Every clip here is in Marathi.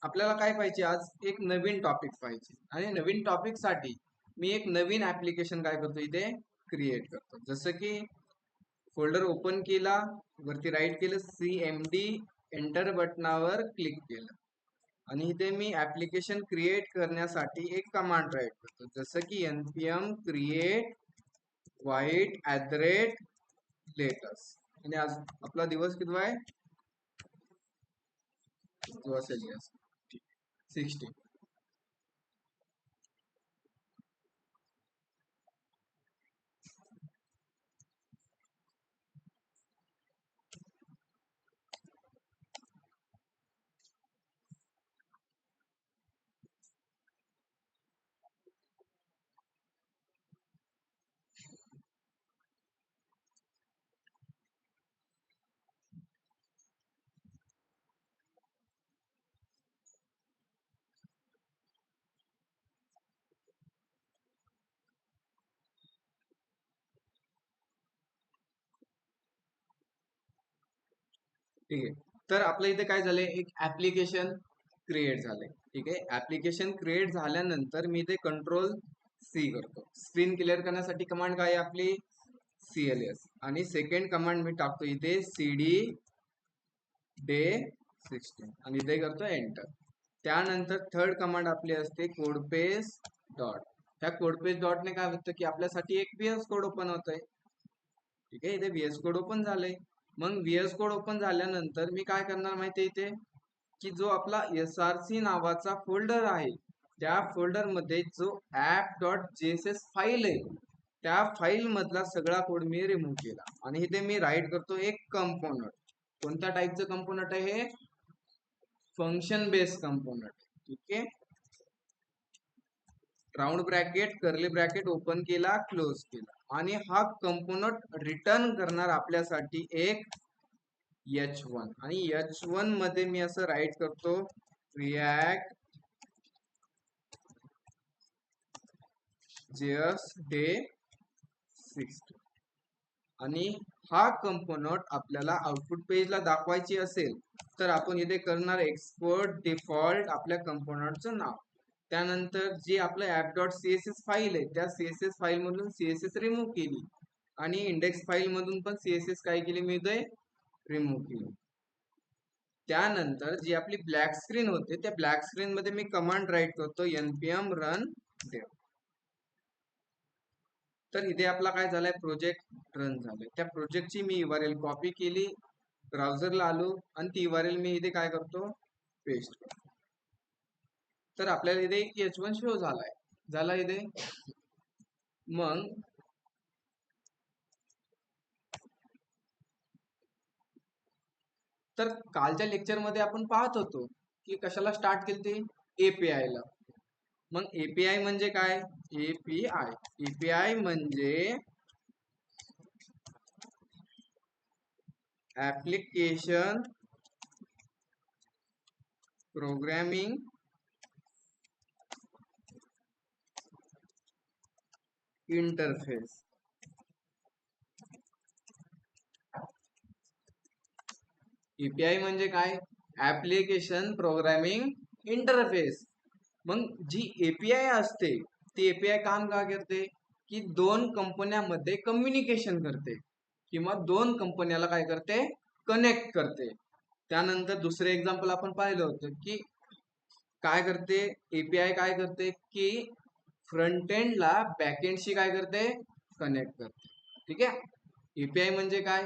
आपल्याला काय पाहिजे आज एक नवीन टॉपिक पाहिजे आणि नवीन टॉपिक साठी मी एक नवीन ऍप्लिकेशन काय करतो इथे क्रिएट करतो. जसं की फोल्डर ओपन केला, वरती राईट केलं, CMD एंटर बटनावर क्लिक केलं आणि इथे मी ऍप्लिकेशन क्रिएट करण्यासाठी एक कमांड राईट करतो. जसं की npm create white@latest आणि आज आपला दिवस किती आहे? दिवस आहे 60. ठीक आहे. तर आपल्या इथे काय झालंय, एक ऍप्लिकेशन क्रिएट झालंय. ठीक आहे. ऍप्लिकेशन क्रिएट झाल्यानंतर मी इथे कंट्रोल C करतो. स्क्रीन क्लिअर करण्यासाठी कमांड काय आहे आपली CLS आणि सेकंड कमांड मी टाकतो इथे CD day16 आणि इथे करतो एंटर. त्यानंतर थर्ड कमांड आपली असते कोडपेस डॉट. त्या कोडपेस डॉटने काय होतं की आपल्यासाठी एक VS कोड ओपन होतोय. ठीक आहे. इथे VS कोड ओपन झालंय. मग VS कोड ओपन झाल्यानंतर मी काय करणार माहितीये इथे की जो आपला SRC नावाचा फोल्डर आहे त्या फोल्डर मध्ये जो app.jss फाईल आहे त्या फाईल मधला सगळा कोड मी रिमूव्ह केला आणि इथे मी राईट करतो एक कंपोनंट. कोणत्या टाईपचं कंपोनंट आहे हे? Function based component. ठीक आहे. Round bracket curly bracket open केला, क्लोज केला आणि हा कंपोनंट रिटर्न करणार आपल्यासाठी एक H1 आणि H1 मध्ये मी असं राईट करतो रिॲक्ट JS day16 आणि हा कंपोनंट आपल्याला आउटपुट पेजला दाखवायची असेल तर आपण इथे करणार एक्सपोर्ट डिफॉल्ट आपल्या कंपोनंटचं नाव. त्यानंतर जी आपलं app.css फाईल आहे त्या CSS फाईल मधून CSS रिमूव्ह केली आणि इंडेक्स फाईल मधून पण CSS काय केली मी इथे रिमूव्ह केली. त्यानंतर जी आपली ब्लॅक स्क्रीन होते त्या ब्लॅक स्क्रीन मध्ये मी कमांड राईट करतो npm run dev. तर इथे आपला काय झालाय प्रोजेक्ट रन झालाय. त्या प्रोजेक्टची मी URL कॉपी केली, ब्राउझरला आलो आणि ती URL मी इथे काय करतो पेस्ट करतो. तर आपल्याला इथे एक H1 शो झाला इथे. मग तर कालच्या लेक्चर मध्ये आपण पाहत होतो की कशाला स्टार्ट केली ते API ला. मग API म्हणजे काय? API म्हणजे ऍप्लिकेशन प्रोग्रामिंग इंटरफेस. API म्हणजे काय? Application programming interface. मग जी API असते ती API काम काय करते की दोन कंपन्यांमध्ये कम्युनिकेशन करते किंवा दोन कंपन्याला काय करते कनेक्ट करते. त्यानंतर दुसरे एक्झाम्पल आपण पाहिलं होतं की काय करते API काय करते की फ्रंट एंडला बॅक एंडशी काय करते कनेक्ट करते. ठीक आहे. API म्हणजे काय?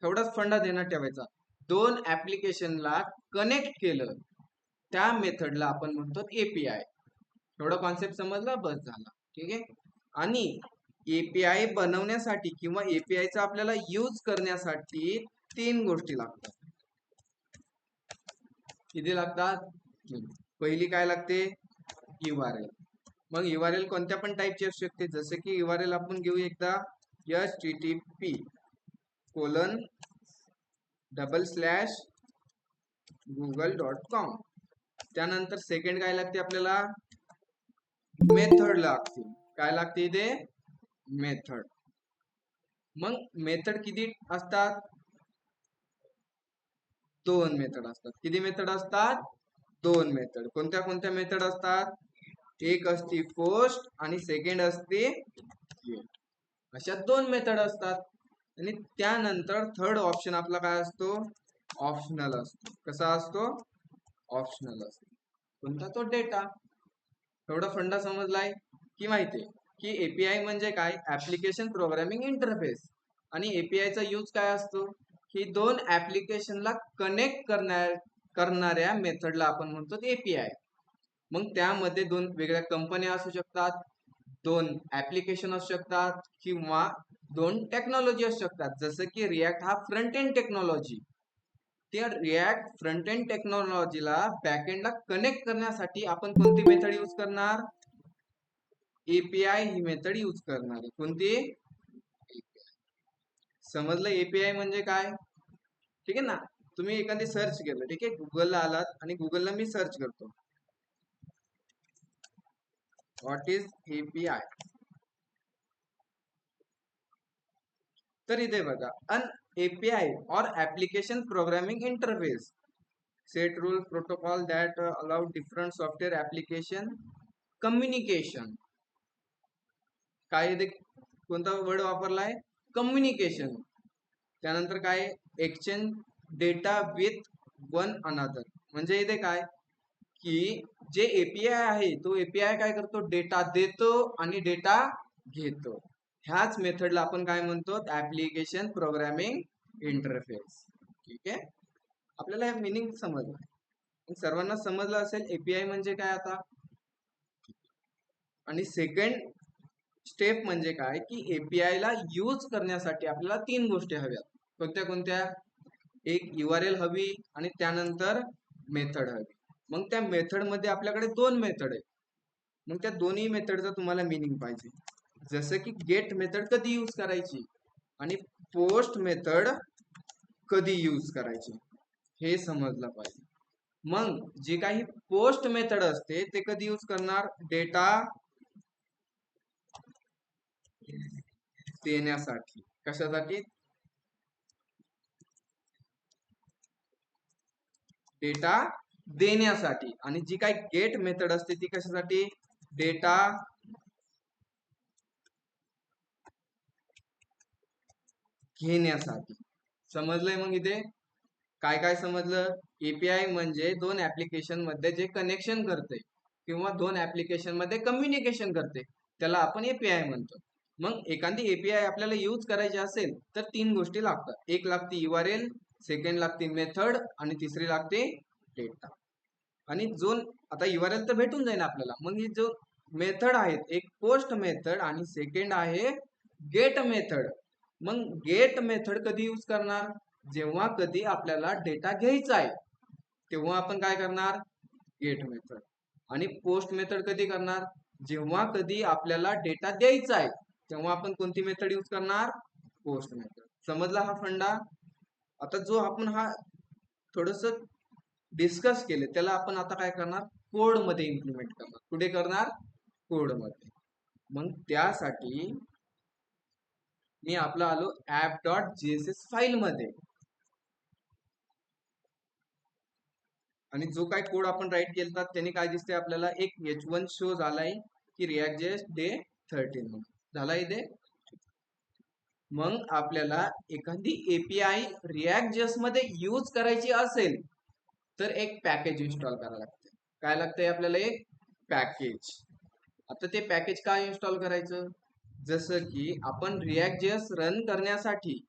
एवढाच फंडा देण्यात ठेवायचा. दोन ऍप्लिकेशनला कनेक्ट केलं त्या मेथडला आपण म्हणतो API. एवढा कॉन्सेप्ट समजला बस झाला. ठीक आहे. आणि API बनवण्यासाठी किंवा API चा आपल्याला यूज करण्यासाठी तीन गोष्टी लागतात. किती लागतात? पहिली काय लागते? URL. मग URL कोणत्या पण टाईपची असू शकते. जसे की URL आपण घेऊ एकदा http://google.com. त्यानंतर सेकंड काय लागते आपल्याला? मेथड लागते. काय लागते इथे? मेथड. मग मेथड किती असतात? दोन मेथड असतात. किती मेथड असतात? दोन मेथड. कोणत्या कोणत्या मेथड असतात? एक असते पोस्ट आणि सेकंड असते गेट. अशा दोन मेथड असतात. आणि त्यानंतर थर्ड ऑप्शन आपला काय असतो? ऑप्शनल असतो. कसा असतो? ऑप्शनल असतो. कोणता? तो डेटा. एवढा फंडा समजलाय की माहितीये की एपीआय म्हणजे काय? Application programming interface. आणि एपीआय चा यूज काय असतो? की दोन ऍप्लिकेशनला कनेक्ट करणाऱ्या मेथडला आपण म्हणतो एपीआय. मग त्यामध्ये दोन वेगळ्या कंपन्या असू शकतात, दोन ऍप्लिकेशन असू शकतात, किंवा दोन टेक्नॉलॉजी असू शकतात. जसं की रिॲक्ट हा फ्रंट एंड टेक्नॉलॉजी. त्या रिॲक्ट फ्रंट एंड टेक्नॉलॉजीला बॅकएंडला कनेक्ट करण्यासाठी आपण कोणती मेथड यूज करणार? एपीआय ही मेथड यूज करणार आहे. कोणती? समजलं एपीआय म्हणजे काय? ठीक आहे ना. तुम्ही एखादी सर्च केलं, ठीक आहे, गुगलला आलात आणि गुगलला मी सर्च करतो व्हॉट इज एपीआय. तर इथे बघा, अन एपीआय और application programming interface set rule protocol that allow different software application communication. काय इथे कोणता वर्ड वापरलाय? कम्युनिकेशन. त्यानंतर काय? Exchange data with one another. म्हणजे इथे काय की जे एपीआय आहे तो एपीआय काय करतो? डेटा देतो आणि डेटा घेतो. ह्याच मेथडला आपण काय म्हणतो? Application programming interface. ठीक आहे. आपल्याला हे मिनिंग समजलं, सर्वांना समजलं असेल एपीआय म्हणजे काय आता. आणि सेकंड स्टेप म्हणजे काय की एपीआय ला यूज करण्यासाठी आपल्याला तीन गोष्टी हव्यात. कोणत्या कोणत्या? एक यूआरएल हवी आणि त्यानंतर मेथड हवी. मग त्या मेथड मध्ये आपल्याकडे दोन मेथड आहे. मग त्या दोन्ही मेथडचा तुम्हाला मिनिंग पाहिजे. जसं की गेट मेथड कधी यूज करायची आणि पोस्ट मेथड कधी यूज करायची हे समजलं पाहिजे. मग जे काही पोस्ट मेथड असते ते कधी यूज करणार? डेटा देण्यासाठी. कशासाठी? डेटा देण्यासाठी. आणि जी काही गेट मेथड असते ती कशासाठी? डेटा घेण्यासाठी. समजलंय? मग इथे काय काय समजलं? एपीआय म्हणजे दोन ऍप्लिकेशन मध्ये जे कनेक्शन करते किंवा दोन ऍप्लिकेशन मध्ये कम्युनिकेशन करते त्याला आपण एपीआय म्हणतो. मग एखादी एपीआय आपल्याला यूज करायची असेल तर तीन गोष्टी लागतात. एक लागते यूआरएल, सेकंड लागते मेथड आणि तिसरी लागते डेटा. आणि जो आता यूआरएल तर भेटून जाईल आपल्याला. मग ही जो मेथड आहेत, एक पोस्ट मेथड आणि सेकंड आहे गेट मेथड. मग गेट मेथड कधी यूज करणार? जेव्हा कधी आपल्याला डेटा घ्यायचा आहे तेव्हा आपण काय करणार? Get method. आणि पोस्ट मेथड कधी करणार? जेव्हा कधी आपल्याला डेटा द्यायचा आहे तेव्हा आपण कोणती मेथड यूज करणार? Post method. समजला हा फंडा? आता जो आपण हा थोडस डिस्कस केले त्याला आपण आता काय करणार? कोड मध्ये इम्प्लिमेंट करणार. कुठे करणार? कोड मध्ये. मग त्यासाठी मी आपलं आलो app.jss फाईल मध्ये. आणि जो काय कोड आपण राईट केला त्याने काय दिसते आपल्याला? एक H1 शो झालाय की React.js डे 13 झालाय इथे. मग आपल्याला एखादी एपीआय React.js मध्ये यूज करायची असेल तर एक पॅकेज इन्स्टॉल करायला लागते. काय लागतंय आपल्याला? एक पॅकेज. आता ते पॅकेज काय इन्स्टॉल करायचं? जसं की आपण React.js रन करण्यासाठी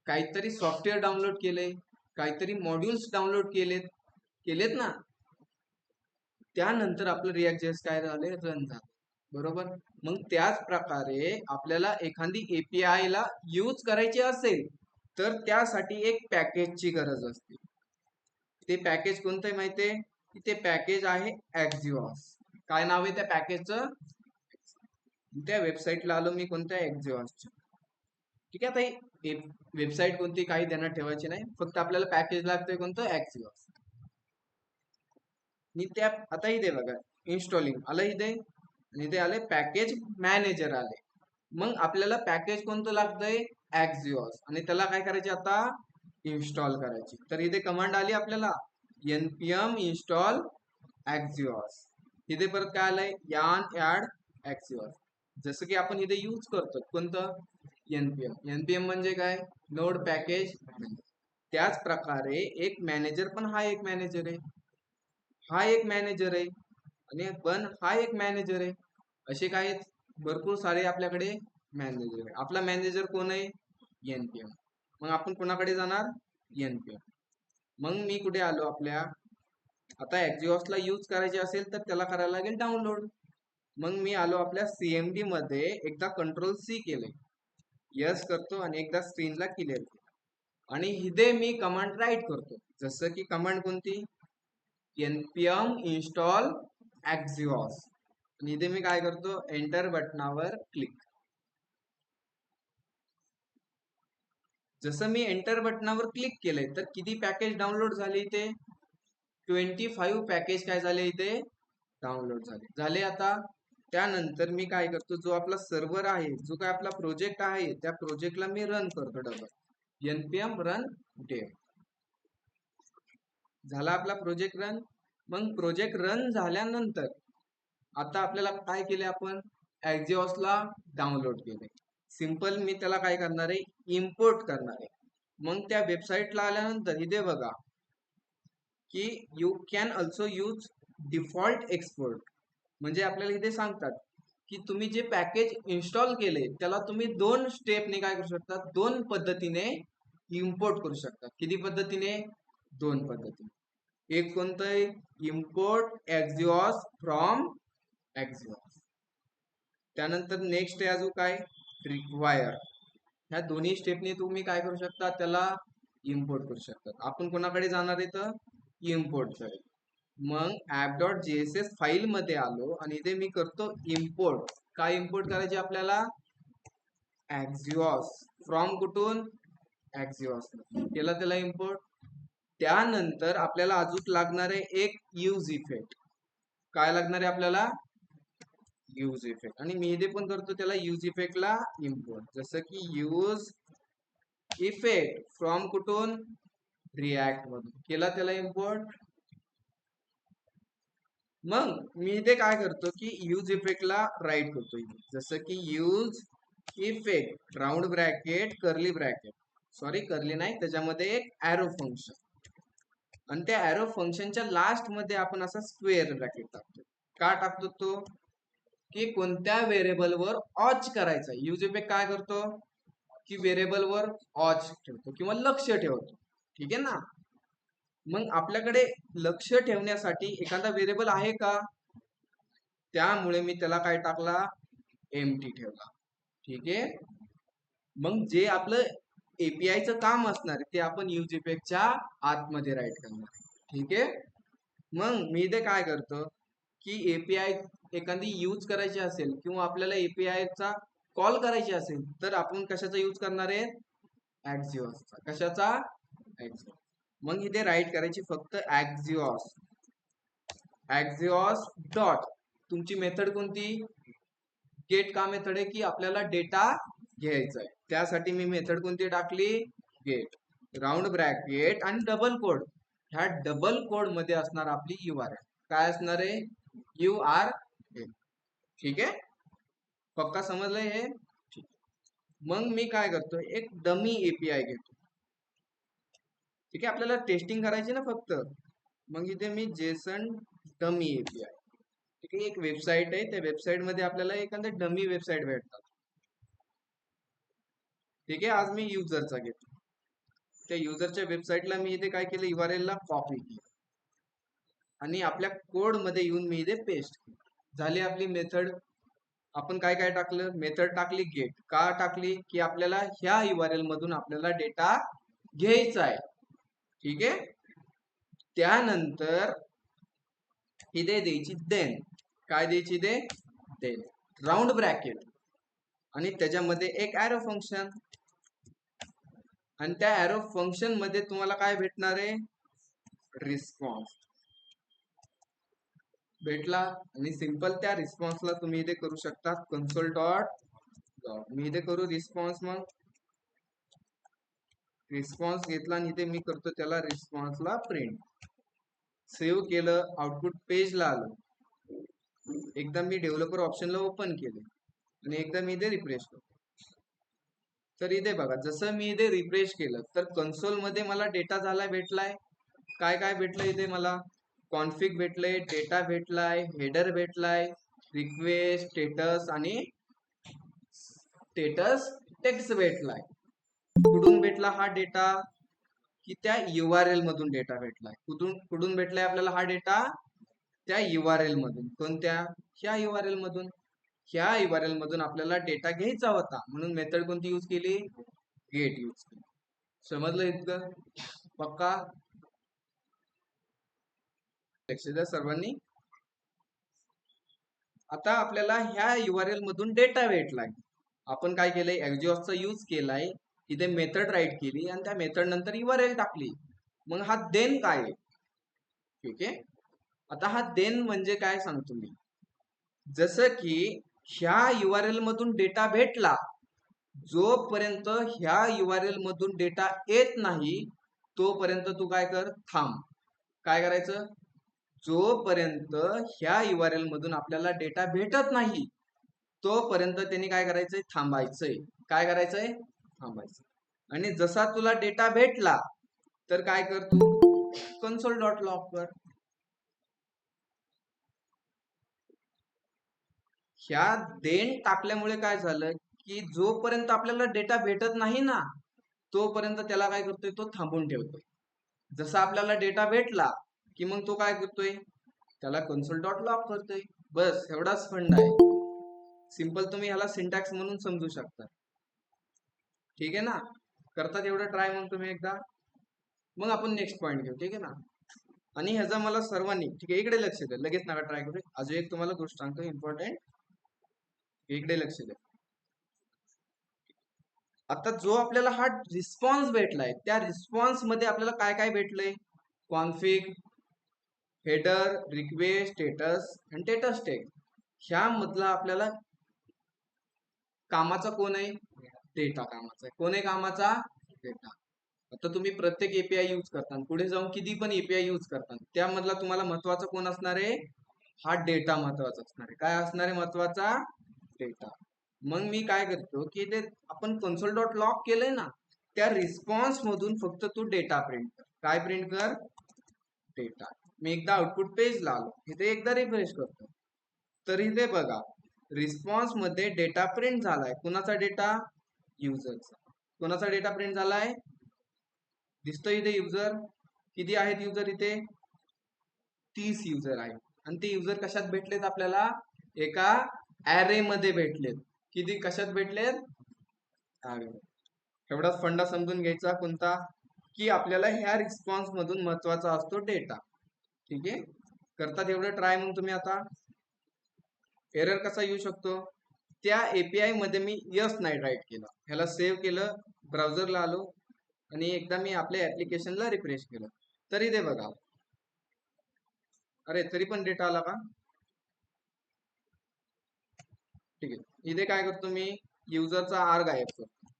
काहीतरी सॉफ्टवेअर डाउनलोड केले, काहीतरी मॉड्यूल्स डाउनलोड केलेत ना. त्यानंतर आपलं React.js काय झाले? रन झालं. बरोबर. मग त्याच प्रकारे आपल्याला एखादी एपीआय ला यूज करायची असेल तर त्यासाठी एक पॅकेजची गरज असते. ते पॅकेज कोणतं आहे माहितीये? ते पॅकेज आहे Axios. काय नाव आहे त्या पॅकेजचं? त्या वेबसाईटला आलो मी, कोणत्या? Axios. ठीक आहे. आता वेबसाईट कोणती काही देण्यात ठेवायची नाही, फक्त आपल्याला पॅकेज लागतंय कोणतं? Axios. मी त्या आता इथे बघा इन्स्टॉलिंग आलं इथे आणि इथे आले पॅकेज मॅनेजर आले. मग आपल्याला पॅकेज कोणतं लागतंय? Axios. आणि त्याला काय करायचे? आता इन्स्टॉल करायची. तर इथे कमांड आली आपल्याला npm install axios. इथे परत काय आलंय yarn add axios. जसं की आपण इथे यूज करतो कोणतं npm म्हणजे काय नोड पॅकेज. त्याच प्रकारे एक मॅनेजर पण हा एक मॅनेजर आहे, हा एक मॅनेजर आहे आणि पण हा एक मॅनेजर आहे. असे काय भरपूर सारे आपल्याकडे मॅनेजर आहे. आपला मॅनेजर कोण आहे npm. मग आपण कोणाकडे जाणार npm. मग मी कुठे आलो आपल्या आता एक्झिऑसला यूज करायचे असेल तर त्याला करायला लागेल डाउनलोड. मग मी आलो आपल्या सीएमडी मध्ये एकदा कंट्रोल सी केले यस करतो आणि एकदा स्क्रीनला क्लिअर केलं आणि इथे मी कमांड राईट करतो. जसं की कमांड कोणती npm install axios आणि इथे मी काय करतो एंटर बटनावर क्लिक. जसं मी एंटर बटनावर क्लिक केलंय तर किती पॅकेज डाउनलोड झाले इथे 25 पॅकेज काय झाले इथे डाउनलोड झाले. आता त्यानंतर मी काय करतो जो आपला सर्व्हर आहे जो काय आपला प्रोजेक्ट आहे त्या प्रोजेक्टला मी रन करतो डबल npm रन dev. झाला आपला प्रोजेक्ट रन. मग प्रोजेक्ट रन झाल्यानंतर आता आपल्याला काय केले आपण एक्झिऑसला डाउनलोड केले. सिंपल मी त्याला काय करणार आहे इम्पोर्ट करणार आहे. मग त्या वेबसाईटला आल्यानंतर इथे बघा की you can also use default export. म्हणजे आपल्याला इथे सांगतात की तुम्ही जे पॅकेज इन्स्टॉल केले त्याला तुम्ही दोन स्टेपने काय करू शकता दोन पद्धतीने इम्पोर्ट करू शकता. किती पद्धतीने दोन पद्धतीने. एक कोणतं इम्पोर्ट एक्झिऑस फ्रॉम एक्झिऑस. त्यानंतर नेक्स्ट आहे अजून काय रिक्वायर. ह्या दोन्ही स्टेपने तुम्ही काय करू शकता त्याला इम्पोर्ट करू शकता. आपण कोणाकडे जाणार आहे तर इम्पोर्ट कडे. मग app.jss फाईल मध्ये आलो आणि इथे मी करतो इम्पोर्ट. काय इम्पोर्ट करायचे आपल्याला एक्झिऑस फ्रॉम कुठून एक्झिऑस केला त्याला इम्पोर्ट. त्यानंतर आपल्याला अजून लागणार आहे एक यूज इफेक्ट. काय लागणार आहे आपल्याला यूज इफेक्ट आणि मी इथे पण करतो त्याला यूज इफेक्टला इम्पोर्ट. जसं की यूज इफेक्ट फ्रॉम कुठून रिॲक्ट मधून केला त्याला इम्पोर्ट. मग मी इथे काय करतो की यूज इफेक्टला राईट करतो जसं की use effect round bracket curly bracket sorry curly नाही त्याच्यामध्ये एक ॲरो फंक्शन आणि त्या ॲरो फंक्शनच्या लास्ट मध्ये आपण असा स्क्वेअर ब्रॅकेट टाकतो. का टाकतो तो की कोणत्या व्हेरिएबलवर ऑच करायचा. यूज इफेक्ट काय करतो की व्हेरिएबलवर ऑच ठेवतो किंवा लक्ष ठेवतो. ठीक आहे ना. मग आपल्याकडे लक्ष ठेवण्यासाठी एखादा व्हेरिएबल आहे का त्यामुळे मी त्याला काय टाकला एम्प्टी ठेवला. ठीक आहे. मग जे आपलं एपीआयचं काम असणार ते आपण यूज इफेक्टच्या आतमध्ये राईट करणार. ठीक आहे. मग मी इथे काय करतो की एपीआय एखादी यूज करायची असेल किंवा आपल्याला एपीआयचा कॉल करायची असेल तर आपण कशाचा यूज करणार आहे एक्झिऑसचा. कशाचा एक्झिऑस. मग इथे राईट करायची फक्त एक्झिऑस एक्झिऑस डॉट तुमची मेथड कोणती गेट. का मेथड आहे की आपल्याला डेटा घ्यायचा आहे त्यासाठी मी मेथड कोणती टाकली गेट राऊंड ब्रॅकेट आणि डबल कोड. ह्या डबल कोड मध्ये असणार आपली URL. काय असणार आहे URL. ठीक आहे. पक्का समजलंय हे. ठीक. मग मी काय करतो एक डमी एपीआय घेतो. ठीक आहे. आपल्याला टेस्टिंग करायची ना फक्त. मग इथे मी जेसन डमी एपीआय. ठीक आहे. एक वेबसाईट आहे त्या वेबसाईट मध्ये आपल्याला एखाद्या डमी वेबसाईट भेटतात. ठीक आहे. आज मी युजरचा घेतो. त्या युजरच्या वेबसाईटला मी इथे काय केलं URL ला कॉपी केली आणि आपल्या कोड मध्ये येऊन मी इथे पेस्ट केली. झाली आपली मेथड. आपण काय काय टाकलं मेथड टाकली गेट. का टाकली की आपल्याला ह्या URL मधून आपल्याला डेटा घ्यायचा आहे. ठीक आहे. त्यानंतर इथे द्यायची देन. काय द्यायची दे देन राऊंड ब्रॅकेट आणि त्याच्यामध्ये एक ॲरो फंक्शन आणि त्या ॲरो फंक्शन मध्ये तुम्हाला काय भेटणार आहे रिस्पॉन्स भेटला. आणि सिंपल त्या रिस्पॉन्सला तुम्ही इथे करू शकता कन्सोल डॉट. मी इथे करू रिस्पॉन्स. मग रिस्पॉन्स घेतला आणि इथे मी करतो त्याला रिस्पॉन्सला प्रिंट. सेव्ह केलं, आउटपुट पेजला आलो. एकदा मी डेव्हलपर ऑप्शनला ओपन केले आणि एकदा मी इथे रिफ्रेश करतो. तर इथे बघा, जसं मी इथे रिफ्रेश केलं तर कन्सोल मध्ये मला डेटा झाला भेटलाय. काय काय भेटलंय इथे मला? कॉन्फिग भेटलंय, डेटा भेटलाय, हेडर भेटलाय, रिक्वेस्ट, स्टेटस आणि स्टेटस टेक्स्ट भेटलाय. कुठून भेटला हा डेटा? की त्या URL मधून डेटा भेटलाय. कुठून भेटलाय आपल्याला हा डेटा? त्या URL मधून. कोणत्या? ह्या URL मधून. ह्या URL मधून आपल्याला डेटा घ्यायचा होता, म्हणून मेथड कोणती यूज केली? गेट यूज केली. समजलं इतकं? पक्का? लक्ष द्या सर्वांनी. आता आपल्याला ह्या URL मधून डेटा भेटलाय. आपण काय केलंय? एक्झॉस्टचा यूज केलाय, इथे मेथड राईट केली आणि त्या मेथड नंतर URL टाकली. मग हा देन काय आहे? ठीक आहे. आता हा देन म्हणजे काय सांगतो मी. जसं की ह्या URL मधून डेटा भेटला, जोपर्यंत ह्या URL मधून डेटा येत नाही तोपर्यंत तू काय कर? थांब. काय करायचं? जोपर्यंत ह्या URL मधून आपल्याला डेटा भेटत नाही तोपर्यंत त्यांनी काय करायचंय? थांबायचंय. काय करायचंय? थांबायचं. आणि जसा तुला डेटा भेटला तर काय कर? तू कन्सोल डॉट लॉग कर. ह्या देन टाकल्यामुळे काय झालं की जोपर्यंत आपल्याला डेटा भेटत नाही ना तोपर्यंत त्याला काय करतोय? तो थांबून ठेवतोय. जसा आपल्याला डेटा भेटला की मग तो काय करतोय? त्याला कन्सोल डॉट लॉग करतोय. बस एवढाच फंड आहे. सिंपल तुम्ही ह्याला सिंटॅक्स म्हणून समजू शकता. ठीक आहे ना? करतात एवढं ट्राय मग तुम्ही एकदा. मग आपण नेक्स्ट पॉइंट घेऊ. ठीक आहे ना? आणि ह्याचा मला सर्वांनी, ठीक आहे, इकडे लक्ष द्या. लगेच नका ट्राय करू. अजून एक तुम्हाला गोष्ट सांगतो इम्पॉर्टंट. इकडे लक्ष द्या. आता जो आपल्याला हा रिस्पॉन्स भेटलाय त्या रिस्पॉन्स मध्ये आपल्याला काय काय भेटलंय? कॉन्फिग, हेडर, रिक्वेस्ट, स्टेटस आणि स्टेटस टेग. ह्या मधला आपल्याला कामाचा कोण आहे? डेटा कामाचा आहे. कोण आहे कामाचा? डेटा. आता तुम्ही प्रत्येक एपीआय यूज करता, पुढे जाऊन किती पण एपीआय यूज करता, त्यामधला तुम्हाला महत्वाचा कोण असणार आहे? हा डेटा महत्वाचा असणार आहे. काय असणार आहे महत्वाचा? डेटा. मग मी काय करतो की ते आपण कन्सोल डॉट लॉग केलंय ना, त्या रिस्पॉन्स मधून फक्त तू डेटा प्रिंट कर. काय प्रिंट कर? डेटा. मी एकदा आउटपुट पेजला आलो, इथे एकदा रिफ्रेश करतो, तर इथे बघा रिस्पॉन्स मध्ये डेटा प्रिंट झालाय. कुणाचा डेटा? युजरचा. कोणाचा डेटा प्रिंट झालाय? दिसतोय इथे युजर. किती आहेत युजर इथे? 30 युजर आहेत. आणि ते युजर कशात भेटलेत आपल्याला? एका ऍरे मध्ये भेटलेत. किती? कशात भेटलेत? ऍरे. एवढाच फंडा समजून घ्यायचा कोणता? की आपल्याला ह्या रिस्पॉन्स मधून महत्वाचा असतो डेटा. ठीक आहे. करतात एवढं ट्राय मग तुम्ही आता. एरर कसा येऊ शकतो? त्या एपीआय मध्ये मी यस नाही राईट केलं, ह्याला सेव्ह केलं, ब्राउझरला आलो आणि एकदा मी आपल्या ऍप्लिकेशनला रिफ्रेश केलं, तरी ते बघा, अरे तरी पण डेटा आला का? ठीक आहे. इथे काय करतो मी? युजरचा आर गायब करतो.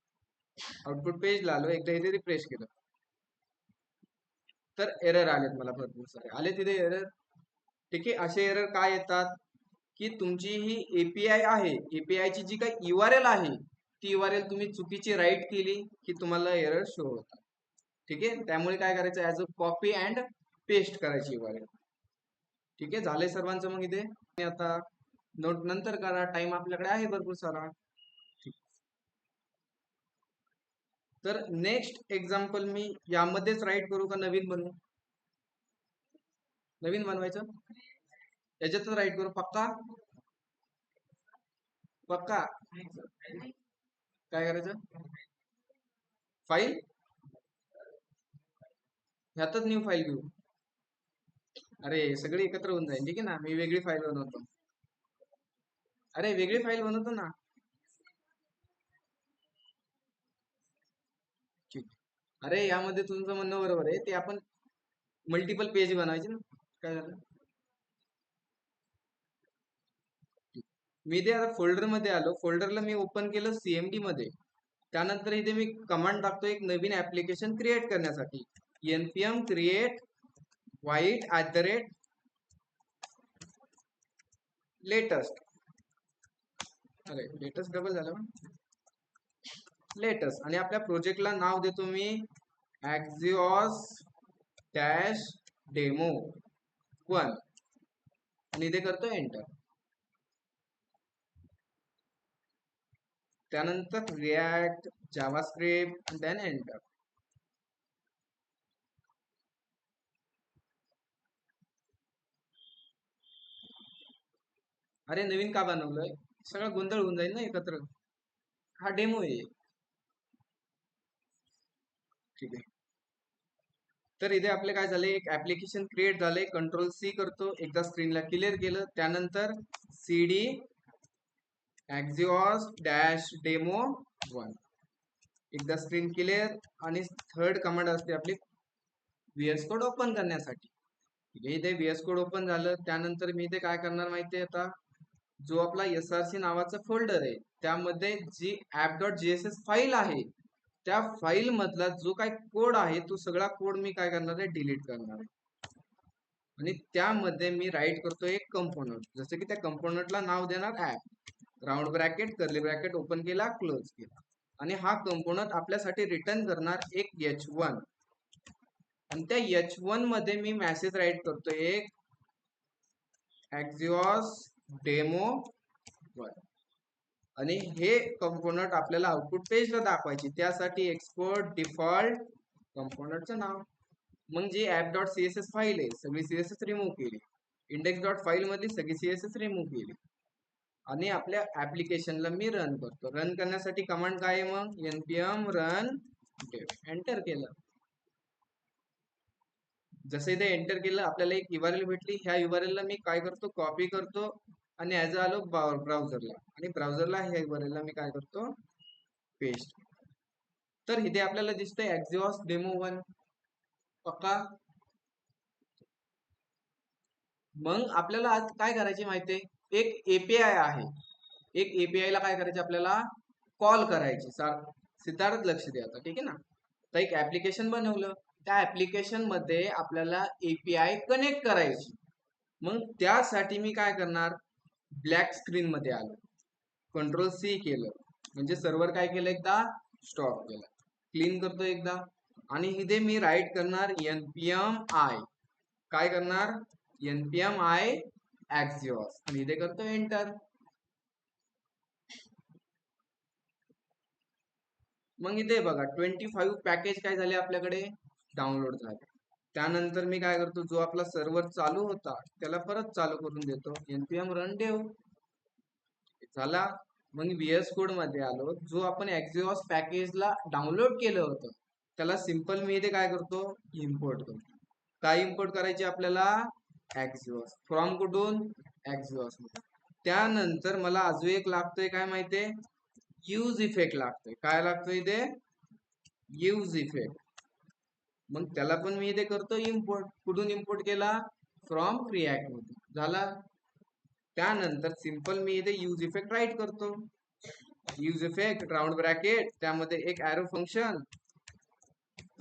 आउटपुट पेजला आलो, एकदा इथे रिफ्रेश केलं तर एरर आलेत मला भरपूर सारे आले तिथे एरर. ठीक आहे. असे एरर काय येतात? की तुमची ही एपीआय आहे, एपीआय ची जी काही URL आहे ती URL तुम्ही चुकीची राईट केली की तुम्हाला एरर शो होतात. ठीक आहे. त्यामुळे काय करायचं? As a copy and paste करायची URL. ठीक आहे. झालंय सर्वांचं. मग इथे आता नोट नंतर करा, टाइम आपल्याकडे आहे भरपूर सारा. तर नेक्स्ट एक्झाम्पल मी यामध्येच राईट करू का नवीन बनवू? नवीन बनवायचं, याच्यातच राईट करू. पक्का? पक्का? काय करायचं? फाईल ह्यातच न्यू फाईल घेऊ. अरे सगळे एकत्र होऊन जाईल. ठीक आहे ना? मी वेगळी फाईल बनवतो. अरे वेगळी फाईल बनवतो ना. ठीक. अरे यामध्ये तुमचं म्हणणं बरोबर आहे, ते आपण मल्टिपल पेज बनवायचे ना. काय झालं? मी ते आता फोल्डर मध्ये आलो, फोल्डरला मी ओपन केलं CMD मध्ये. त्यानंतर इथे मी कमांड टाकतो एक नवीन ऍप्लिकेशन क्रिएट करण्यासाठी, npm create वाईट @ लेटेस्ट. अरे लेटेस्ट डबल झालं, लेटेस्ट. आणि आपल्या प्रोजेक्टला नाव देतो मी Axios डॅश डेमो 1 आणि इथे करतो एंटर. त्यानंतर रिॲक्ट, जावास्क्रिप्ट आणि देन एंटर. अरे नवीन का बनवलंय, सगळा गोंधळ होऊन जाईल ना एकत्र. हा डेमो आहे. ठीक आहे. तर इथे आपले काय झाले, एक ऍप्लिकेशन क्रिएट झाले. कंट्रोल C करतो, एकदा स्क्रीनला क्लिअर केलं. त्यानंतर CD Axios डॅश डेमो 1, एकदा स्क्रीन क्लिअर. आणि थर्ड कमांड असते आपली VS कोड ओपन करण्यासाठी. ठीक आहे, इथे VS कोड ओपन झालं. त्यानंतर मी इथे काय करणार माहितीये, आता जो आपला SRC नावाचा फोल्डर आहे त्यामध्ये जी app.jss फाईल आहे त्या फाईल मधला जो काही कोड आहे तो सगळा कोड मी काय करणार आहे, डिलीट करणार आहे. आणि त्यामध्ये मी राईट करतो एक कंपोनंट. जसं की त्या कंपोनंटला नाव देणार app, round bracket, curly bracket open केला, क्लोज केला. आणि हा कंपोनंट आपल्यासाठी रिटर्न करणार एक H1. आणि त्या H1 मध्ये मी मेसेज राईट करतो एक Axios डेमो 1. आणि हे कंपोनंट आपल्याला आउटपुट पेजला दाखवायची. त्यासाठी एक्सपोर्ट डिफॉल्ट कंपोनंटचं नाव. मग जी app.css फाईल आहे सगळी CSS रिमूव्ह केली, index.file मधली सगळी CSS रिमूव्ह केली. आणि आपल्या ऍप्लिकेशनला मी रन करतो. रन करण्यासाठी कमांड काय आहे, मग npm run dev. एंटर केलं. जसं इथे एंटर केलं आपल्याला एक URL भेटली. ह्या URL ला मी काय करतो, कॉपी करतो आणि ऍज आलो ब्राउझरला. आणि ब्राउझरला ह्या URL ला मी काय करतो, पेस्ट. तर इथे आपल्याला दिसतंय Axios डेमो 1 पक्का. मग आपल्याला आज काय करायचे माहितीये, एक API आहे. एक API ला काय करायचे आपल्याला, कॉल करायची. सिद्धार्थ लक्ष द्या आता, ठीक आहे ना. तर एक ऍप्लिकेशन बनवलं, त्या ऍप्लिकेशन मध्ये आपल्याला API कनेक्ट करायची. मग त्यासाठी मी काय करणार, ब्लॅक स्क्रीन मध्ये आलो, कंट्रोल C केलं, म्हणजे सर्व्हर काय केलं, एकदा स्टॉप केलं. क्लीन करतो एकदा. आणि इथे मी राईट करणार npm i. काय करणार, npm i Axios. आणि इथे करतो एंटर. मग इथे बघा 25 पॅकेज काय झाले आपल्याकडे, डाउनलोड झाले. त्यानंतर मी काय करतो, जो आपला सर्व्हर चालू होता त्याला परत चालू करून देतो, npm run dev झाला. मग VS कोड मध्ये आलो, जो आपण Axios पॅकेजला डाउनलोड केलं होतं त्याला सिंपल मी इथे काय करतो, इम्पोर्ट करतो. काय इम्पोर्ट करायचे आपल्याला, Axios. फ्रॉम कुठून, Axios. त्यानंतर मला अजून एक लागतोय काय माहितीये, यूज इफेक्ट लागतोय. काय लागतोय इथे, यूज इफेक्ट. मग त्याला पण मी इथे करतो इम्पोर्ट. कुठून इम्पोर्ट केला, फ्रॉम रिॲक्ट मध्ये झाला. त्यानंतर सिंपल मी इथे यूज इफेक्ट राईट करतो. यूज इफेक्ट राऊंड ब्रॅकेट, त्यामध्ये एक ॲरो फंक्शन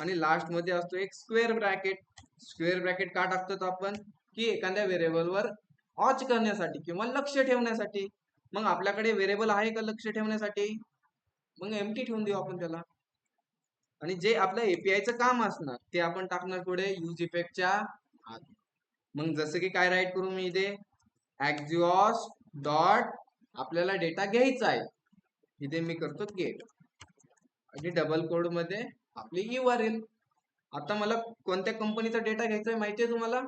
आणि लास्ट मध्ये असतो एक स्क्वेअर ब्रॅकेट. स्क्वेअर ब्रॅकेट का टाकतो आपण, की एखाद्या व्हेरिएबलवर वॉच करण्यासाठी किंवा लक्ष ठेवण्यासाठी. मग आपल्याकडे व्हेरिएबल आहे का लक्ष ठेवण्यासाठी, मग एम्प्टी ठेवून देऊ आपण त्याला. आणि जे आपलं APIचं काम असणार ते आपण टाकणार पुढे यूज इफेक्टच्या आत. मग जसं की काय राईट करू मी इथे, Axios डॉट आपल्याला डेटा घ्यायचा आहे, इथे मी करतो गेट. आणि डबल कोड मध्ये आपली URL. आता मला कोणत्या कंपनीचा डेटा घ्यायचा आहे माहितीये तुम्हाला,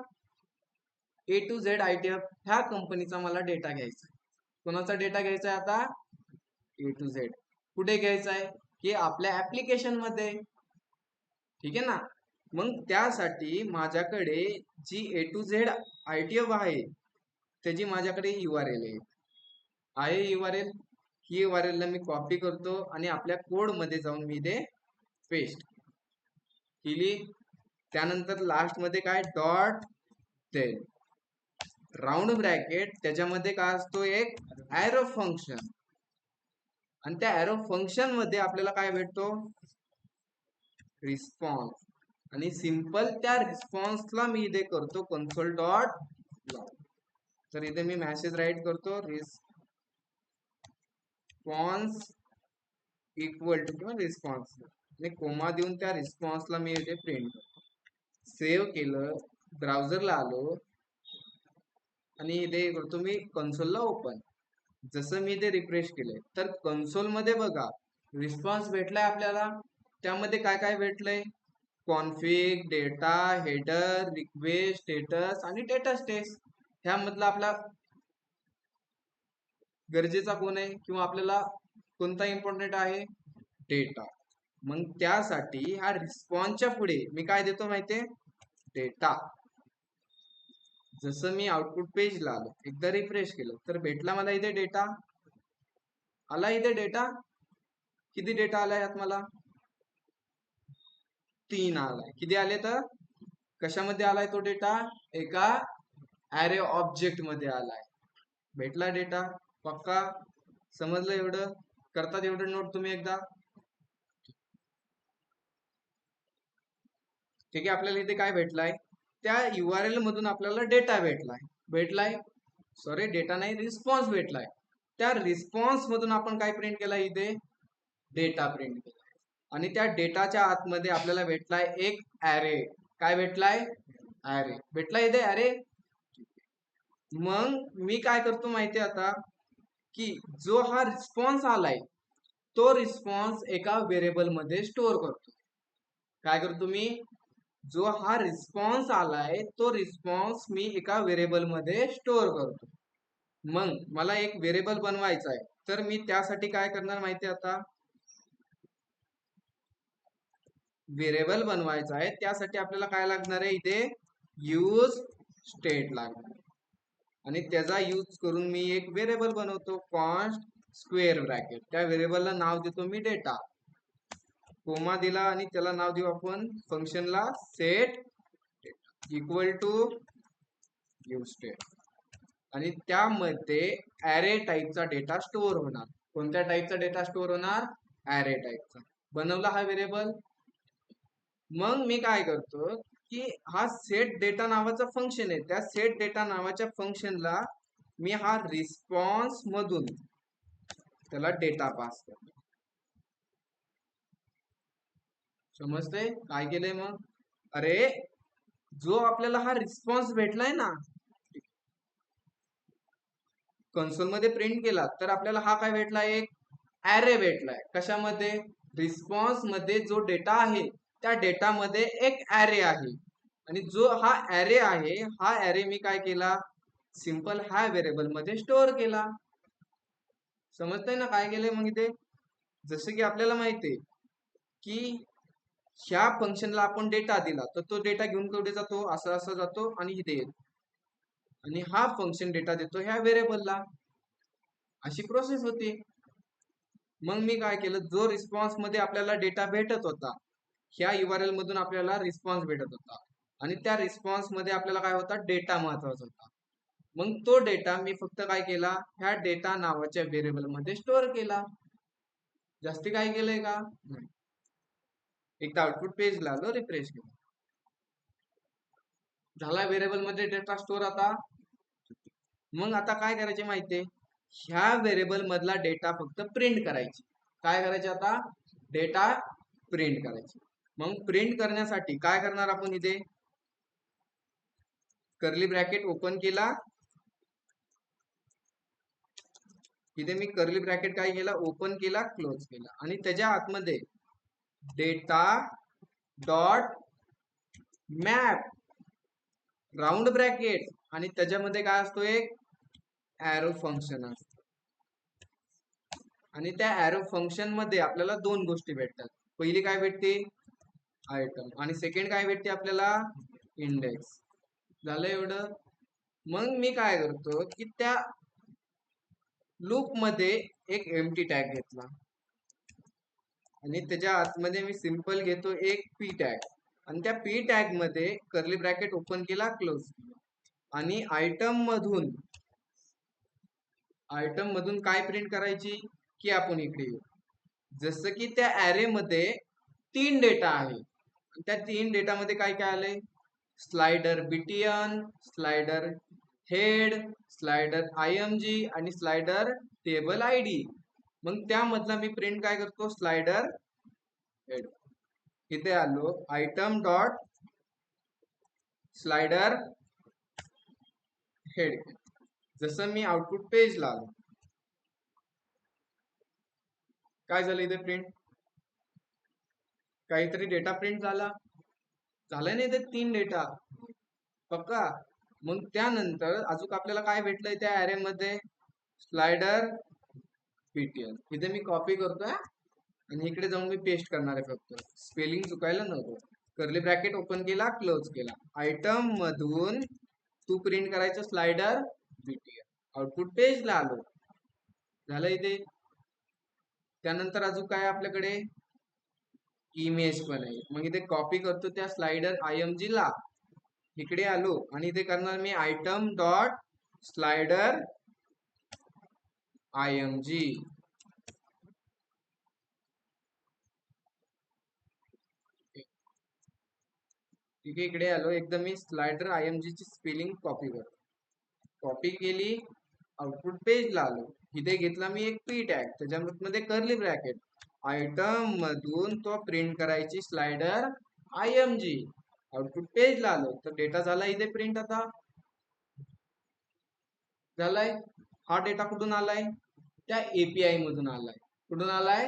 A to Z ITF ह्या कंपनीचा मला डेटा घ्यायचा आहे. कोणाचा डेटा घ्यायचा आहे आता, A to Z. कुठे घ्यायचा आहे, की आपल्या ऍप्लिकेशन मध्ये. ठीक आहे ना. मग त्यासाठी माझ्याकडे जी A to Z ITF आहे त्याची माझ्याकडे URL आहे URL. ही URL ला मी कॉपी करतो आणि आपल्या कोड मध्ये जाऊन मी इथे पेस्ट केली. त्यानंतर लास्ट मध्ये काय, डॉट देन राऊंड ब्रॅकेट, त्याच्यामध्ये काय असतो, एक ॲरो फंक्शन. आणि त्या ॲरो फंक्शन मध्ये आपल्याला काय भेटतो, रिस्पॉन्स. आणि सिंपल त्या रिस्पॉन्सला मी इथे करतो कन्सोल डॉट लॉग. तर इथे मी मेसेज राईट करतो रिस्पॉन्स इक्वल टू किंवा रिस्पॉन्स आणि कोमा देऊन त्या रिस्पॉन्सला मी इथे प्रिंट करतो. सेव्ह केलं, ब्राउझरला आलो आणि इथे करतो मी कन्सोलला ओपन. जसं मी इथे रिफ्रेश केलंय तर कन्सोल मध्ये बघा रिस्पॉन्स भेटलाय आपल्याला. त्यामध्ये काय काय भेटलंय? Config, data, header, request, status आणि डेटा स्टेस. ह्यामधला आपला गरजेचा कोण आहे किंवा आपल्याला कोणता इम्पॉर्टंट आहे? डेटा. मग त्यासाठी ह्या रिस्पॉन्सच्या पुढे मी काय देतो माहितीये? डेटा. जसं मी आउटपुट पेजला आलो, एकदा रिफ्रेश केलं तर भेटला मला इथे डेटा. आला इथे डेटा. किती डेटा आलाय यात मला? 3 आलाय. किती आले तर कशामध्ये आलाय तो डेटा? एका ॲरे ऑब्जेक्ट मध्ये आलाय. भेटला डेटा. पक्का समजलं? एवढं करतात एवढं नोट तुम्ही एकदा. ठीक आहे. आपल्याला इथे काय भेटलाय? त्या URL मधून आपल्याला डेटा भेटलाय सॉरी डेटा नाही, रिस्पॉन्स भेटलाय. त्या रिस्पॉन्स मधून आपण काय प्रिंट केलाय? इथे डेटा प्रिंट केलाय. आणि त्या डेटाच्या आतमध्ये आपल्याला भेटलाय एक ॲरे. काय भेटलाय? ॲरे भेटलाय इथे ॲरे. मग मी काय करतो माहितीये आता की जो हा रिस्पॉन्स आलाय तो रिस्पॉन्स एका व्हेरिएबल मध्ये स्टोअर करतो. काय करतो मी? जो हा रिस्पॉन्स आलाय तो रिस्पॉन्स मी एका व्हेरिएबल मध्ये स्टोअर करतो. मग मला एक व्हेरिएबल बनवायचा आहे तर मी त्यासाठी काय करणार माहिती आता? व्हेरिएबल बनवायचा आहे त्यासाठी आपल्याला काय लागणार आहे? इथे यूज स्टेट लागणार आणि त्याचा यूज करून मी एक व्हेरिएबल बनवतो कॉन्स्ट स्क्वेअर ब्रॅकेट. त्या व्हेरिएबलला नाव देतो मी डेटा. कोमा दिला आणि त्याला नाव देऊ आपण फंक्शनला set equal to use state. आणि त्यामध्ये ॲरे टाईपचा डेटा स्टोअर होणार. कोणत्या टाईपचा डेटा स्टोअर होणार? ॲरे टाईपचा. बनवला हा व्हेरिएबल. मग मी काय करतो की हा सेट डेटा नावाचा फंक्शन आहे. त्या सेट डेटा नावाच्या फंक्शनला मी हा रिस्पॉन्स मधून त्याला डेटा पास करतो. समजते काय केलंय? मग अरे जो आपल्याला हा रिस्पॉन्स भेटलाय ना कन्सोल मध्ये प्रिंट केला तर आपल्याला हा काय भेटलाय? एक ॲरे भेटलाय. कशामध्ये? रिस्पॉन्स मध्ये जो डेटा आहे त्या डेटामध्ये एक ॲरे आहे आणि जो हा ॲरे आहे हा ॲरे मी काय केला? सिंपल ह्या व्हेरिएबल मध्ये स्टोअर केला. समजतंय ना काय केलंय? मग इथे जसं की आपल्याला माहितीये की ह्या फंक्शनला आपण डेटा दिला तर तो डेटा घेऊन कुठे जातो? असं असं जातो आणि इथे येतो. आणि हा फंक्शन डेटा देतो ह्या व्हेरिएबलला. अशी प्रोसेस होती. मग मी काय केलं? जो रिस्पॉन्स मध्ये आपल्याला डेटा भेटत होता ह्या URL मधून आपल्याला रिस्पॉन्स भेटत होता आणि त्या रिस्पॉन्स मध्ये आपल्याला काय होता? डेटा महत्वाचा होता. मग तो डेटा मी फक्त काय केला? ह्या डेटा नावाच्या व्हेरिएबल मध्ये स्टोअर केला. जास्ती काय केलंय का? नाही. एकदा आउटपुट पेजला आलो, रिफ्रेश केलं, झाला व्हेरिएबल मध्ये डेटा स्टोअर. आता मग आता काय करायचे माहितीये? ह्या व्हेरिएबल मधला डेटा फक्त प्रिंट करायची. काय करायचे आता? डेटा प्रिंट करायची. मग प्रिंट करण्यासाठी काय करणार आपण? इथे कर्ली ब्रॅकेट ओपन केला. इथे मी कर्ली ब्रॅकेट काय केला? ओपन केला, क्लोज केला आणि त्याच्या आतमध्ये data dot map round bracket आणि त्याच्यामध्ये काय असतो? एक ॲरो फंक्शन असतो. आणि त्या ॲरो फंक्शन मध्ये आपल्याला दोन गोष्टी भेटतात. पहिली काय भेटते? आयटम आणि सेकंड काय भेटते आपल्याला? इंडेक्स. झालं एवढं. मग मी काय करतो की त्या लूप मध्ये एक एम्प्टी टॅग घेतला आणि त्याच्या आतमध्ये मी सिंपल घेतो एक पी टॅग आणि त्या पी टॅग मध्ये कर्ली ब्रॅकेट ओपन केला, क्लोज केला आणि आयटम मधून काय प्रिंट करायची की आपण इकडे येऊ. जसं की त्या ॲरे मध्ये 3 डेटा आहे त्या 3 डेटामध्ये काय काय आले? Slider BTN, slider head, slider IMG आणि स्लाइडर टेबल ID. मग त्यामधला मी प्रिंट काय करतो? Slider head. इथे आलो आयटम डॉट स्लाइडर हेड. जसं मी आउटपुट पेजला आलो, काय झालं इथे? प्रिंट काहीतरी डेटा प्रिंट झाला. झालाय ना इथे 3 डेटा पक्का. मग त्यानंतर अजून आपल्याला काय भेटलंय त्या अरे मध्ये? Slider BTN. इथे मी कॉपी करतोय आणि इकडे जाऊन मी पेस्ट करणार आहे, फक्त स्पेलिंग चुकायला नको. कर्ली ब्रॅकेट ओपन केला, क्लोज केला. आयटम मधून तू प्रिंट करायचं स्लाइडर बीटीएन. आउटपुट पेजला आलो, झालं इथे. त्यानंतर अजून काय आपल्याकडे? इमेज पण आहे. मग इथे कॉपी करतो त्या स्लाइडर IMG ला, इकडे आलो आणि इथे करणार मी आयटम डॉट स्लाइडर IMG. ठीक आहे, इकडे आलो. एकदम मी स्लाइडर IMG ची स्पेलिंग कॉपी करतो. कॉपी केली, आउटपुट पेजला आलो. इथे घेतला मी एक पी टॅग, त्याच्यामध्ये कर्ली ब्रॅकेट. आयटम मधून तो प्रिंट करायची स्लाइडर IMG. आउटपुट पेजला आलो तर डेटा झाला इथे प्रिंट. आता झालाय. हा डेटा कुठून आलाय? त्या API मधून आलाय. कुठून आलाय?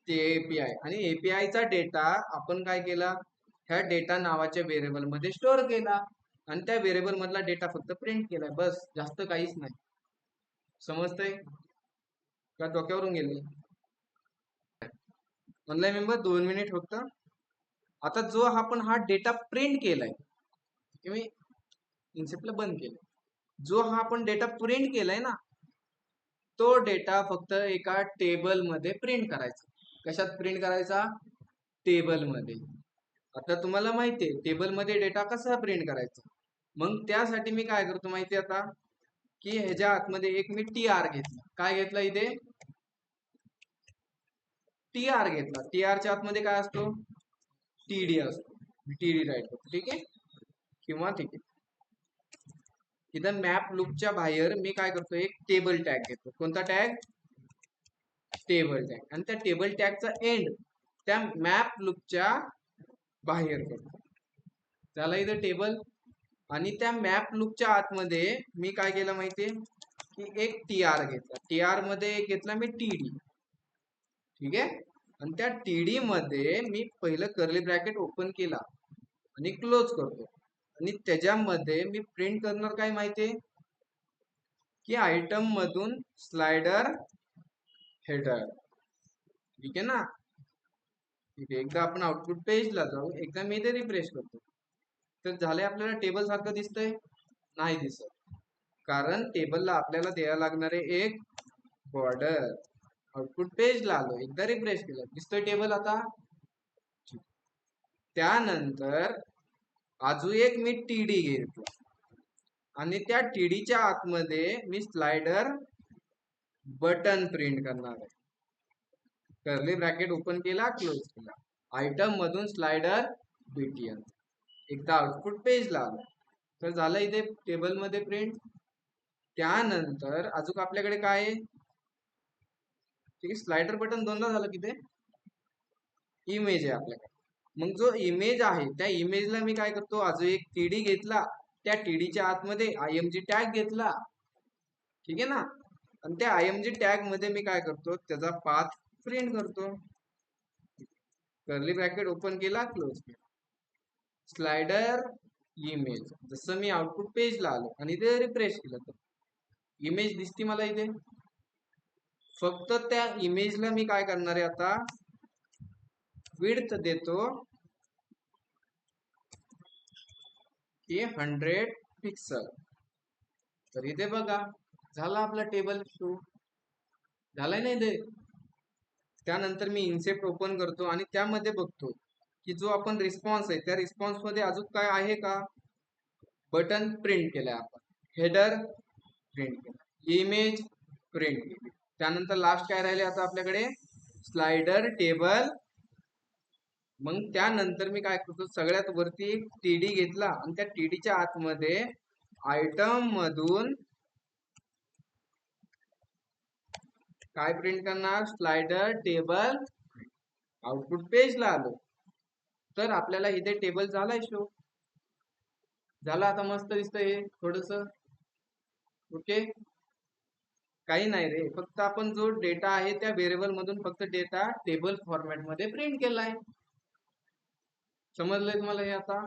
ते API. आणि API चा डेटा आपण काय केला? ह्या डेटा नावाच्या व्हेरिएबल मध्ये स्टोअर केला आणि त्या व्हेरिएबल मधला डेटा फक्त प्रिंट केलाय, बस. जास्त काहीच नाही. समजतंय का? डोक्यावरून गेले? ऑनलाईन मेंबर 2 मिनिट फक्त. आता जो आपण हा डेटा प्रिंट केलाय, मी इन्सेप्टला बंद केलं, जो हा आपण डेटा प्रिंट केलाय ना, तो डेटा फक्त एका टेबल मध्ये प्रिंट करायचा. कशात प्रिंट करायचा? टेबल मध्ये. आता तुम्हाला माहितीये टेबल मध्ये डेटा कसा प्रिंट करायचा. मग त्यासाठी मी काय करतो माहिती आता, की ह्याच्या आतमध्ये एक मी TR घेतला. काय घेतला इथे? TR घेतला. TR च्या आतमध्ये काय असतो? TD असतो. TD राईट करतो. ठीक आहे, किंवा ठीक आहे. इथं मॅप लूपच्या बाहेर मी काय करतो? एक टेबल टॅग घेतो. कोणता टॅग? Table tag. आणि त्या टेबल टॅगचा एंड त्या मॅप लूपच्या बाहेर करतो. त्याला इथं टेबल. आणि त्या मॅप लूपच्या आतमध्ये मी काय केलं माहितीये, की एक TR घेतला. TR मध्ये घेतला मी TD. ठीक आहे. आणि त्या TD मध्ये मी पहिलं कर्ली ब्रॅकेट ओपन केला आणि क्लोज करतो. आणि त्याच्यामध्ये मी प्रिंट करणार काय माहितीये, की आयटम मधून स्लाइडर हेडर. ठीक आहे ना? ठीक आहे. एकदा आपण आउटपुट पेजला जाऊ. एकदा मी इथे रिफ्रेश करतो. तर झालंय. आपल्याला टेबल सारखं दिसतंय? नाही दिसत, कारण टेबलला आपल्याला द्यायला लागणारे एक बॉर्डर. आउटपुट पेजला आलो, एकदा रिफ्रेश केलं, दिसतोय टेबल आता. त्यानंतर अजून एक मी TD घेतो आणि त्या TDच्या आतमध्ये मी स्लाइडर बटन प्रिंट करणार आहे. कर्ली ब्रॅकेट ओपन केला, क्लोज केला. आयटम मधून स्लाइडर BTN. एकदा आउटपुट पेजला आलो तर झालं इथे टेबल मध्ये प्रिंट. त्यानंतर अजून आपल्याकडे काय आहे? ठीक आहे, स्लाइडर बटन दोनदा झालं. किती इमेज आहे आपल्याकडे. मग जो इमेज आहे त्या इमेजला मी काय करतो? अजून एक TD घेतला, त्या TDच्या आतमध्ये IMG टॅग घेतला. ठीक आहे ना? आणि त्या IMG टॅग मध्ये मी काय करतो? त्याचा पाथ प्रिंट करतो. कर्ली ब्रॅकेट ओपन केला, क्लोज केला. Slider image. जसं मी आउटपुट पेजला आलो आणि इथे रिफ्रेश केलं तर इमेज दिसती मला इथे. फक्त त्या इमेजला मी काय करणार आहे आता? विड्थ देतो की 100 पिक्सल. तर इथे बघा, झाला आपला टेबल शो. झालाय ना इथे. त्यानंतर मी इन्सेप्ट ओपन करतो आणि त्यामध्ये बघतो की जो आपण रिस्पॉन्स आहे त्या रिस्पॉन्स मध्ये अजून काय आहे का? बटन प्रिंट केलाय आपण, हेडर प्रिंट केला, इमेज प्रिंट केली. त्यानंतर लास्ट काय राहिले आता आपल्याकडे? स्लाइडर टेबल मग त्यानंतर मी काय करतो, सगळ्यात वरती एक टीडी घेतला आणि त्या टीडीच्या आतमध्ये आयटम मधून काय प्रिंट करणार, स्लाइडर टेबल आउटपुट पेजला आलो तर आपल्याला इथे टेबल झालाय शो झाला. आता मस्त दिसतंय हे थोडस. ओके, काही नाही रे, फक्त आपण जो डेटा आहे त्या व्हेरिएबल मधून फक्त डेटा टेबल फॉर्मॅट मध्ये प्रिंट केलाय. समजलंय तुम्हाला हे आता?